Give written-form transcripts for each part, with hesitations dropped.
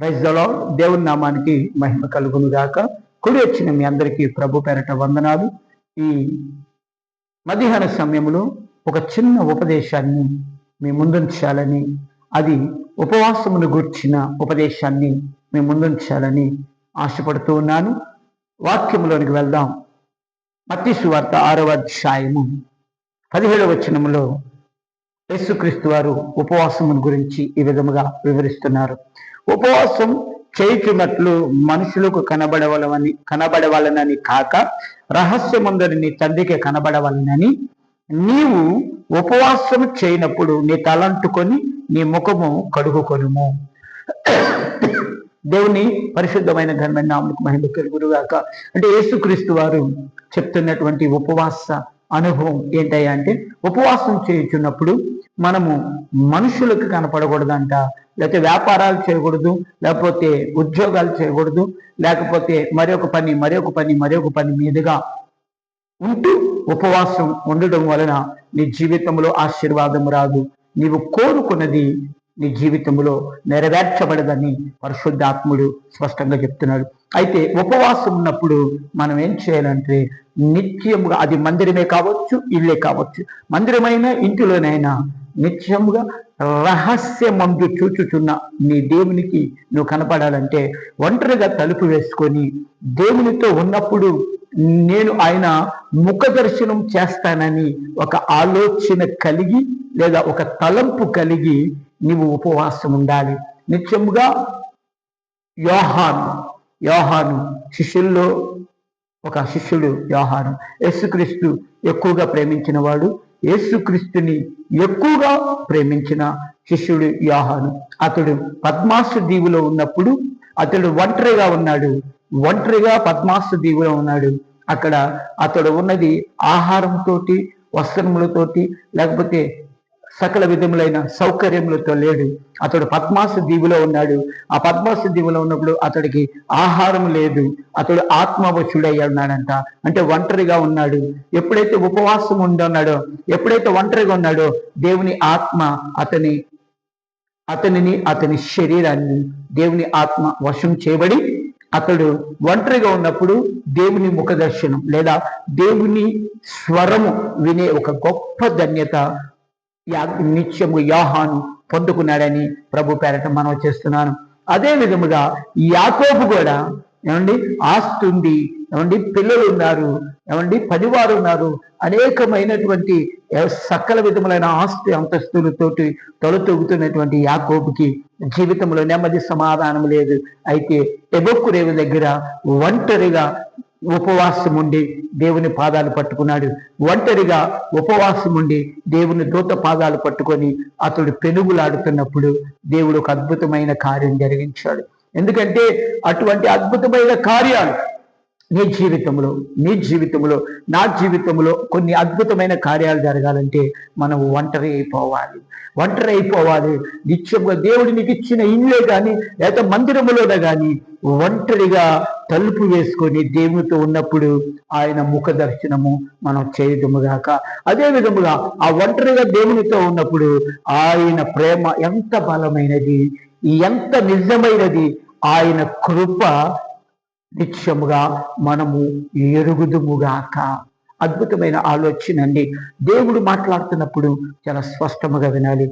Praise the lord. దేవుని నామానికి మహిమ కలుగును గాక. కూడి వచ్చిన మీ అందరికీ ప్రభు పేరట వందనాలు. ఈ మధ్యాహ్న సమయంలో ఒక చిన్న ఉపదేశాన్ని మీ ముందుంచాలని, అది ఉపవాసమును గూర్చిన ఉపదేశాన్ని మీ ముందుంచాలని ఆశపడుతూ ఉన్నాను. వాక్యములోనికి వెళ్దాం. మత్తయి సువార్త 6వ అధ్యాయము 17వ వచనములో యేసుక్రీస్తు వారు ఉపవాసమును గురించి ఈ విధముగా వివరిస్తున్నారు. ఉపవాసం చేయుచున్నట్లు మనుషులకు కనబడవలనని కాక రహస్యమందరి నీ తండ్రికి కనబడవలనని నీవు ఉపవాసం చేయనప్పుడు నీ తలంటుకొని నీ ముఖము కడుగుకొనుము. దేవుని పరిశుద్ధమైన ఘనమైన నామమునకు మహిమ కలుగునుగాక. అంటే యేసుక్రీస్తు వారు చెప్తున్నటువంటి ఉపవాస అనుభవం ఏంటయ్యా అంటే, ఉపవాసం చేయుచున్నప్పుడు మనము మనుషులకు కనపడకూడదంట, లేకపోతే వ్యాపారాలు చేయకూడదు, లేకపోతే ఉద్యోగాలు చేయకూడదు, లేకపోతే మరొక పని మీదుగా ఉంటూ ఉపవాసం ఉండడం వలన నీ జీవితంలో ఆశీర్వాదం రాదు, నీవు కోరుకున్నది నీ జీవితంలో నెరవేర్చబడదని పరిశుద్ధాత్ముడు స్పష్టంగా చెప్తున్నాడు. అయితే ఉపవాసం ఉన్నప్పుడు మనం ఏం చేయాలంటే, నిత్యముగా, అది మందిరమే కావచ్చు, ఇల్లే కావచ్చు, మందిరమైన ఇంటిలోనైనా నిత్యముగా రహస్యమందు చూచుచున్న నీ దేవునికి నువ్వు కనపడాలంటే ఒంటరిగా తలుపు వేసుకొని దేవునితో ఉన్నప్పుడు నేను ఆయన ముఖ దర్శనం చేస్తానని ఒక ఆలోచన కలిగి లేదా ఒక తలంపు కలిగి నీవు ఉపవాసం ఉండాలి. నిత్యముగా యోహాను శిష్యుల్లో ఒక శిష్యుడు యోహాను, యేసుక్రీస్తు ఎక్కువగా ప్రేమించిన వాడు, యేసుక్రీస్తుని ఎక్కువగా ప్రేమించిన శిష్యుడు యోహాను. అతడు పద్మాసు దీవులో ఉన్నప్పుడు అతడు ఒంటరిగా పద్మాసు దీవులో ఉన్నాడు. అక్కడ అతడు ఉన్నది ఆహారంతో, వస్త్రములతోటి, లేకపోతే సకల విధములైన సౌకర్యములతో లేడు. అతడు పద్మాసు దీవులో ఉన్నాడు. ఆ పద్మాసు దీవులో ఉన్నప్పుడు అతడికి ఆహారం లేదు. అతడు ఆత్మవశుడై ఉన్నాడంట. అంటే ఒంటరిగా ఉన్నాడు. ఎప్పుడైతే ఉపవాసం ఉన్నాడో, ఎప్పుడైతే ఒంటరిగా ఉన్నాడో, దేవుని ఆత్మ అతని శరీరాన్ని దేవుని ఆత్మ వశం చేయబడి అతడు ఒంటరిగా ఉన్నప్పుడు దేవుని ముఖ దర్శనం లేదా దేవుని స్వరము వినే ఒక గొప్ప ధన్యత నిత్యము యోహాను పొందుకున్నాడని ప్రభు పేరట మనం చేస్తున్నాను. అదే విధముగా యాకోబు కూడా ఆస్తి ఉంది, పిల్లలు ఉన్నారు, పనివారు ఉన్నారు, అనేకమైనటువంటి సకల విధములైన ఆస్తి అంతస్తులతోటి తొలతొగుతున్నటువంటి యాకోబుకి జీవితంలో నెమ్మది సమాధానం లేదు. అయితే ఎబొక్కు రేవు దగ్గర ఒంటరిగా ఉపవాసం ఉండి దేవుని పాదాలు పట్టుకున్నాడు. ఒంటరిగా ఉపవాసం ఉండి దేవుని దూత పాదాలు పట్టుకొని అతడు పెనుగులాడుతున్నప్పుడు దేవుడు ఒక అద్భుతమైన కార్యం జరిగించాడు. ఎందుకంటే అటువంటి అద్భుతమైన కార్యాలు నీ జీవితంలో నా జీవితంలో కొన్ని అద్భుతమైన కార్యాలు జరగాలంటే మనం ఒంటరి అయిపోవాలి. నిత్యంగా దేవుడు నీకు ఇచ్చిన ఇల్లే కానీ లేకపోతే మందిరములోనే కానీ ఒంటరిగా తలుపు వేసుకొని దేవునితో ఉన్నప్పుడు ఆయన ముఖ దర్శనము మనం చేయదుముగాక. అదే విధముగా ఆ ఒంటరిగా దేవునితో ఉన్నప్పుడు ఆయన ప్రేమ ఎంత బలమైనది, ఎంత నిజమైనది, ఆయన కృప నిత్యముగా మనము ఎరుగుదుముగాక. అద్భుతమైన ఆలోచన అండి. దేవుడు మాట్లాడుతున్నప్పుడు చాలా స్పష్టముగా వినాలి.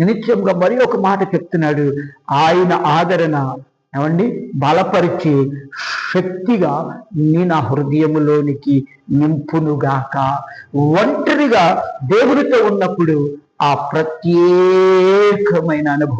నిత్యముగా మరి ఒక మాట చెప్తున్నాడు. ఆయన ఆదరణ బలపరిచి శక్తిగా నీ నా హృదయములోనికి నింపునుగాక. ఒంటరిగా దేవుడితో ఉన్నప్పుడు ఆ ప్రత్యేకమైన అనుభవం